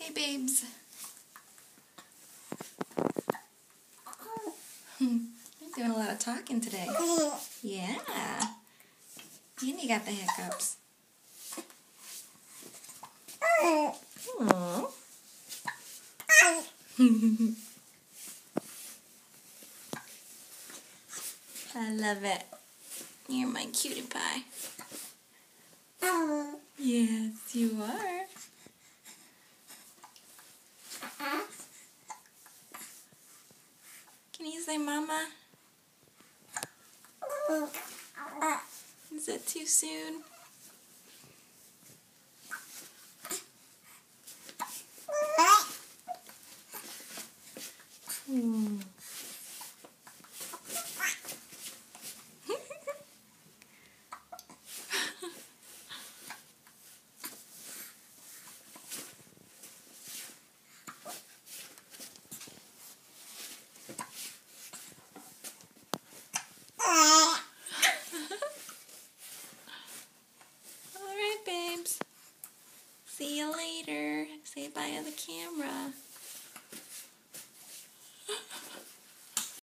Hey, babes. You're doing a lot of talking today. Yeah. And you got the hiccups. Aww. I love it. You're my cutie pie. Yes, you are. Can you say mama? Is that too soon? Alright, babes. See you later. Say bye to the camera.